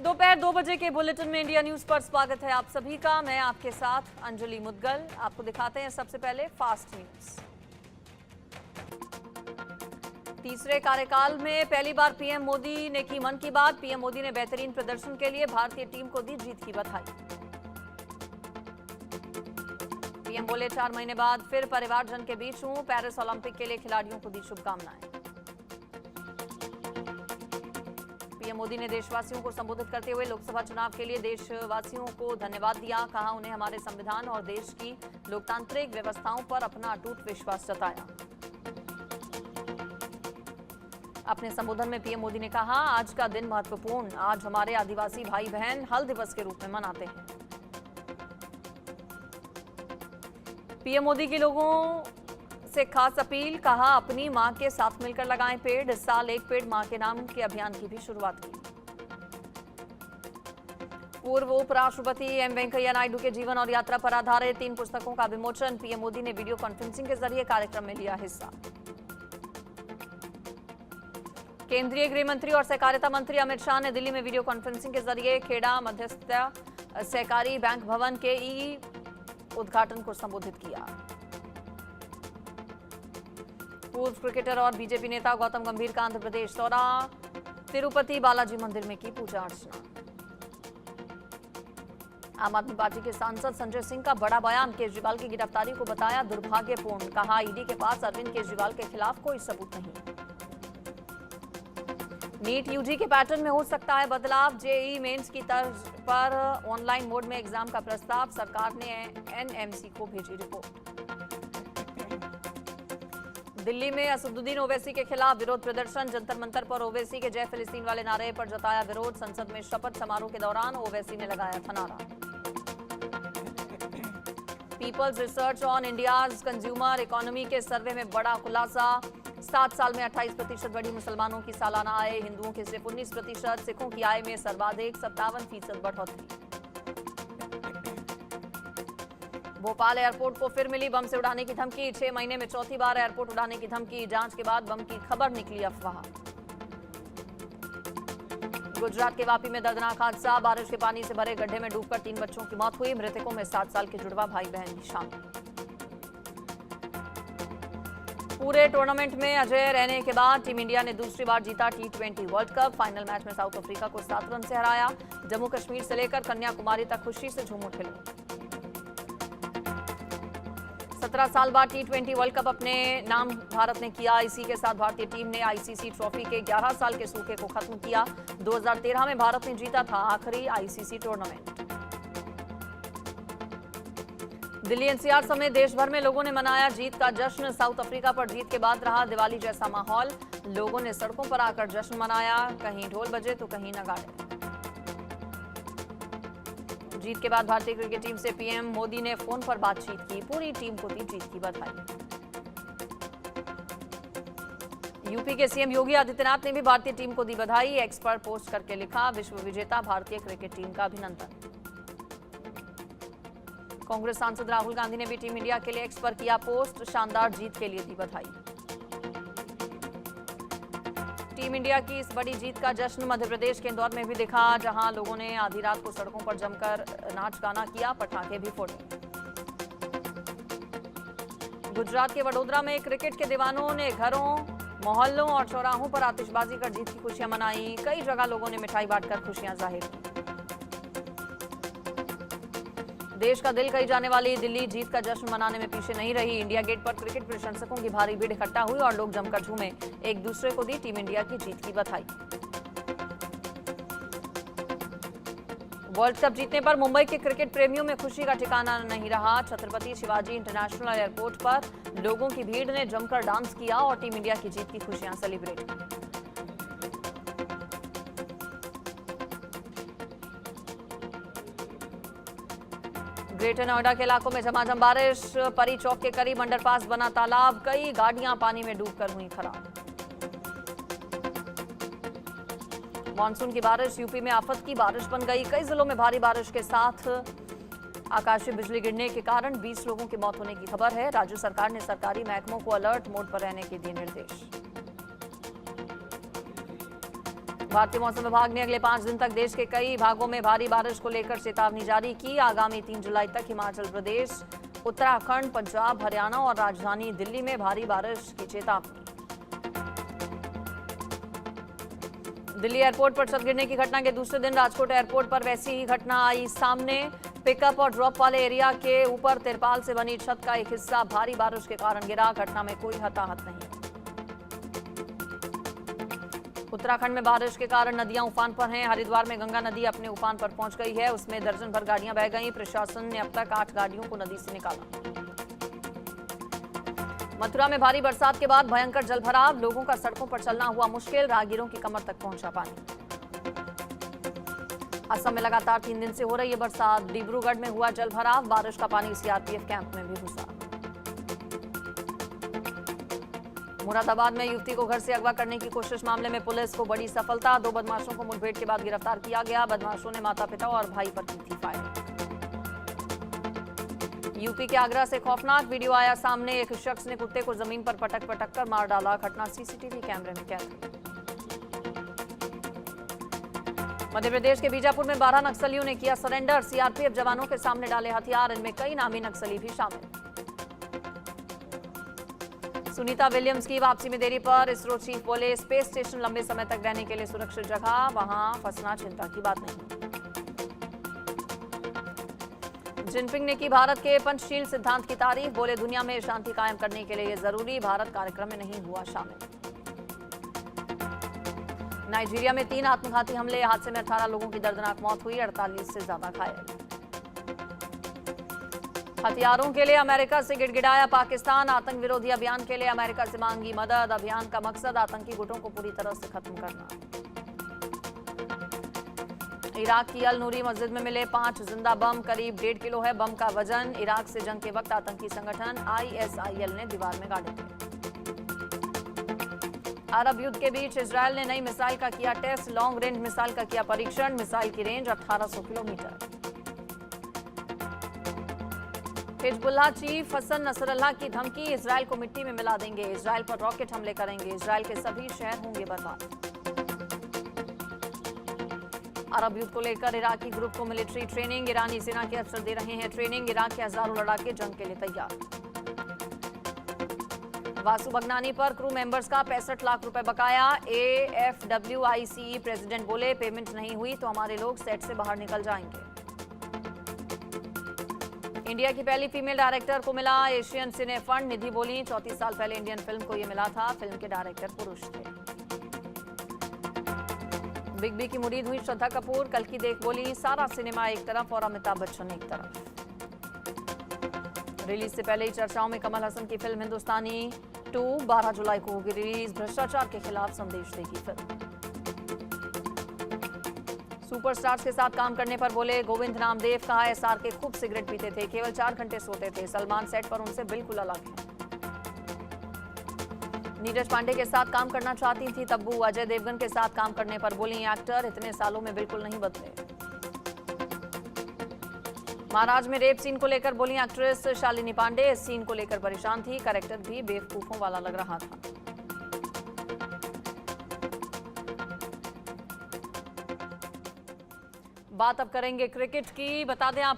दोपहर 2 बजे के बुलेटिन में इंडिया न्यूज पर स्वागत है आप सभी का। मैं आपके साथ अंजलि मुदगल। आपको दिखाते हैं सबसे पहले फास्ट न्यूज। तीसरे कार्यकाल में पहली बार पीएम मोदी ने की मन की बात। पीएम मोदी ने बेहतरीन प्रदर्शन के लिए भारतीय टीम को दी जीत की बधाई। पीएम बोले 4 महीने बाद फिर परिवारजन के बीच हूं। पेरिस ओलंपिक के लिए खिलाड़ियों को दी शुभकामनाएं। पीएम मोदी ने देशवासियों को संबोधित करते हुए लोकसभा चुनाव के लिए देशवासियों को धन्यवाद दिया। कहा उन्हें हमारे संविधान और देश की लोकतांत्रिक व्यवस्थाओं पर अपना अटूट विश्वास जताया। अपने संबोधन में पीएम मोदी ने कहा आज का दिन महत्वपूर्ण। आज हमारे आदिवासी भाई बहन हल दिवस के रूप में मनाते हैं। पीएम मोदी की लोगों से खास अपील। कहा अपनी मां के साथ मिलकर लगाएं पेड़। इस साल एक पेड़ मां के नाम के अभियान की भी शुरुआत की। पूर्व उपराष्ट्रपति एम वेंकैया नायडू के जीवन और यात्रा पर आधारित 3 पुस्तकों का विमोचन। पीएम मोदी ने वीडियो कॉन्फ्रेंसिंग के जरिए कार्यक्रम में लिया हिस्सा। केंद्रीय गृह मंत्री और सहकारिता मंत्री अमित शाह ने दिल्ली में वीडियो कॉन्फ्रेंसिंग के जरिए खेड़ा मध्यस्थता सहकारी बैंक भवन के ई उद्घाटन को संबोधित किया। पूर्व क्रिकेटर और बीजेपी नेता गौतम गंभीर का आंध्र प्रदेश दौरा। तिरुपति बालाजी मंदिर में की पूजा अर्चना। आम आदमी पार्टी के सांसद संजय सिंह का बड़ा बयान। केजरीवाल की गिरफ्तारी को बताया दुर्भाग्यपूर्ण। कहा ईडी के पास अरविंद केजरीवाल के खिलाफ कोई सबूत नहीं। नीट यूजी के पैटर्न में हो सकता है बदलाव। जेईई मेंस की तर्ज पर ऑनलाइन मोड में एग्जाम का प्रस्ताव। सरकार ने एनएमसी को भेजी रिपोर्ट। दिल्ली में असदुद्दीन ओवैसी के खिलाफ विरोध प्रदर्शन। जंतर मंतर पर ओवैसी के जय फिलिस्तीन वाले नारे पर जताया विरोध। संसद में शपथ समारोह के दौरान ओवैसी ने लगाया था नारा। People's research on India's consumer economy के सर्वे में बड़ा खुलासा। 7 साल में 28% बढ़ी मुसलमानों की सालाना आय। हिंदुओं की सिर्फ 19%। सिखों की आय में सर्वाधिक 57% बढ़ोतरी। भोपाल एयरपोर्ट को फिर मिली बम से उड़ाने की धमकी। 6 महीने में चौथी बार एयरपोर्ट उड़ाने की धमकी। जांच के बाद बम की खबर निकली अफवाह। गुजरात के वापी में दर्दनाक हादसा। बारिश के पानी से भरे गड्ढे में डूबकर 3 बच्चों की मौत हुई। मृतकों में 7 साल के जुड़वा भाई बहन भी शामिल। पूरे टूर्नामेंट में अजय रहने के बाद टीम इंडिया ने दूसरी बार जीता T20 world cup. Final match में साउथ अफ्रीका को 7 रन से हराया। जम्मू कश्मीर से लेकर कन्याकुमारी तक खुशी से झूम उठे लोग। 17 साल बाद T20 वर्ल्ड कप अपने नाम भारत ने किया। इसी के साथ भारतीय टीम ने आईसीसी ट्रॉफी के 11 साल के सूखे को खत्म किया। 2013 में भारत ने जीता था आखिरी आईसीसी टूर्नामेंट। दिल्ली एनसीआर समेत देश भर में लोगों ने मनाया जीत का जश्न। साउथ अफ्रीका पर जीत के बाद रहा दिवाली जैसा माहौल। लोगों ने सड़कों पर आकर जश्न मनाया। कहीं ढोल बजे तो कहीं नगाड़े। जीत के बाद भारतीय क्रिकेट टीम से पीएम मोदी ने फोन पर बातचीत की। पूरी टीम को दी जीत की बधाई। यूपी के सीएम योगी आदित्यनाथ ने भी भारतीय टीम को दी बधाई। एक्स पर पोस्ट करके लिखा विश्व विजेता भारतीय क्रिकेट टीम का अभिनंदन। कांग्रेस सांसद राहुल गांधी ने भी टीम इंडिया के लिए एक्स पर किया पोस्ट। शानदार जीत के लिए दी बधाई। टीम इंडिया की इस बड़ी जीत का जश्न मध्य प्रदेश के इंदौर में भी दिखा, जहां लोगों ने आधी रात को सड़कों पर जमकर नाच गाना किया, पटाखे भी फोड़े। गुजरात के वडोदरा में क्रिकेट के दीवानों ने घरों, मोहल्लों और चौराहों पर आतिशबाजी कर जीत की खुशियां मनाई। कई जगह लोगों ने मिठाई बांटकर खुशियां जाहिर की। देश का दिल कही जाने वाली दिल्ली जीत का जश्न मनाने में पीछे नहीं रही। इंडिया गेट पर क्रिकेट प्रशंसकों की भारी भीड़ इकट्ठा हुई और लोग जमकर झूमे। एक दूसरे को दी टीम इंडिया की जीत की बधाई। वर्ल्ड कप जीतने पर मुंबई के क्रिकेट प्रेमियों में खुशी का ठिकाना नहीं रहा। छत्रपति शिवाजी इंटरनेशनल एयरपोर्ट पर लोगों की भीड़ ने जमकर डांस किया और टीम इंडिया की जीत की खुशियां सेलिब्रेट की। ग्रेटर नोएडा के इलाकों में झमाझम बारिश। परी चौक के करीब अंडरपास बना तालाब। कई गाड़ियां पानी में डूबकर हुई खराब। मानसून की बारिश यूपी में आफत की बारिश बन गई। कई जिलों में भारी बारिश के साथ आकाशीय बिजली गिरने के कारण 20 लोगों की मौत होने की खबर है। राज्य सरकार ने सरकारी महकमों को अलर्ट मोड पर रहने के दिए निर्देश। भारतीय मौसम विभाग ने अगले 5 दिन तक देश के कई भागों में भारी बारिश को लेकर चेतावनी जारी की। आगामी 3 जुलाई तक हिमाचल प्रदेश, उत्तराखंड, पंजाब, हरियाणा और राजधानी दिल्ली में भारी बारिश की चेतावनी। दिल्ली एयरपोर्ट पर छत गिरने की घटना के दूसरे दिन राजकोट एयरपोर्ट पर वैसी ही घटना आई सामने। पिकअप और ड्रॉप वाले एरिया के ऊपर तिरपाल से बनी छत का एक हिस्सा भारी बारिश के कारण गिरा। घटना में कोई हताहत नहीं। उत्तराखंड में बारिश के कारण नदियां उफान पर हैं। हरिद्वार में गंगा नदी अपने उफान पर पहुंच गई है। उसमें दर्जन भर गाड़ियां बह गईं। प्रशासन ने अब तक 8 गाड़ियों को नदी से निकाला। मथुरा में भारी बरसात के बाद भयंकर जलभराव, लोगों का सड़कों पर चलना हुआ मुश्किल, राहगीरों की कमर तक पहुंचा पानी। असम में लगातार 3 दिन से हो रही है बरसात। डिब्रूगढ़ में हुआ जलभराव, बारिश का पानी सीआरपीएफ कैंप में भी घुसा। मुरादाबाद में युवती को घर से अगवा करने की कोशिश मामले में पुलिस को बड़ी सफलता। 2 बदमाशों को मुठभेड़ के बाद गिरफ्तार किया गया। बदमाशों ने माता पिता और भाई पर की थी फायरिंग। यूपी के आगरा से खौफनाक वीडियो आया सामने। एक शख्स ने कुत्ते को जमीन पर पटक कर मार डाला। घटना सीसीटीवी कैमरे में कैद हुई। मध्य प्रदेश के बीजापुर में 12 नक्सलियों ने किया सरेंडर। सीआरपीएफ जवानों के सामने डाले हथियार। इनमें कई नामी नक्सली भी शामिल। सुनीता विलियम्स की वापसी में देरी पर इसरो चीफ बोले, स्पेस स्टेशन लंबे समय तक रहने के लिए सुरक्षित जगह, वहां फंसना चिंता की बात नहीं। जिनपिंग ने की भारत के पंचशील सिद्धांत की तारीफ, बोले दुनिया में शांति कायम करने के लिए जरूरी, भारत कार्यक्रम में नहीं हुआ शामिल। नाइजीरिया में 3 आत्मघाती हमले, हादसे में 18 लोगों की दर्दनाक मौत हुई, 48 से ज्यादा घायल। हथियारों के लिए अमेरिका से गिड़गिड़ाया पाकिस्तान, आतंक विरोधी अभियान के लिए अमेरिका से मांगी मदद। अभियान का मकसद आतंकी गुटों को पूरी तरह से खत्म करना। इराक की अल नूरी मस्जिद में मिले 5 जिंदा बम, करीब 1.5 किलो है बम का वजन। इराक से जंग के वक्त आतंकी संगठन ISIL ने दीवार में गाड़े थे। अरब युद्ध के बीच इजरायल ने नई मिसाइल का किया टेस्ट, लॉन्ग रेंज मिसाइल का किया परीक्षण। मिसाइल की range 1800 kilometre. Hezbollah chief Hassan Nasrallah की धमकी, इजरायल को मिट्टी में मिला देंगे, इजरायल पर रॉकेट हमले करेंगे, इजरायल के सभी शहर होंगे बर्बाद। अरब युद्ध को लेकर इराकी ग्रुप को मिलिट्री ट्रेनिंग, ईरानी सेना के अफसर दे रहे हैं ट्रेनिंग। इराक के हजारों लड़ाके जंग के लिए तैयार। वासु बगनानी पर क्रू मेंबर्स का 65 लाख रुपए बकाया। AFWICE प्रेसिडेंट बोले, पेमेंट नहीं हुई तो हमारे लोग सेट से बाहर निकल जाएंगे। इंडिया की पहली फीमेल डायरेक्टर को मिला एशियन सिने फंड, निधि बोली 34 साल पहले इंडियन फिल्म को यह मिला था। फिल्म के डायरेक्टर पुरुष थे। बिग बी की मुरीद हुई श्रद्धा कपूर, कल की देख बोली, सारा सिनेमा एक तरफ और अमिताभ बच्चन एक तरफ। रिलीज से पहले ही चर्चाओं में कमल हसन की फिल्म हिंदुस्तानी 2 12 जुलाई को होगी रिलीज। भ्रष्टाचार के खिलाफ संदेश देगी फिल्म। सुपरस्टार्स के साथ काम करने पर बोले गोविंद नामदेव, कहा SRK खूब सिगरेट पीते थे, केवल 4 घंटे सोते थे। सलमान सेट पर उनसे बिल्कुल अलग है। नीरज पांडे के साथ काम करना चाहती थी तब्बू, अजय देवगन के साथ काम करने पर बोली एक्टर इतने सालों में बिल्कुल नहीं बदले। महाराज में रेप सीन को लेकर बोली एक्ट्रेस शालिनी पांडे, इस सीन को लेकर परेशान थी, कैरेक्टर भी बेवकूफों वाला लग रहा था। बात अब करेंगे क्रिकेट की। बता दें आपको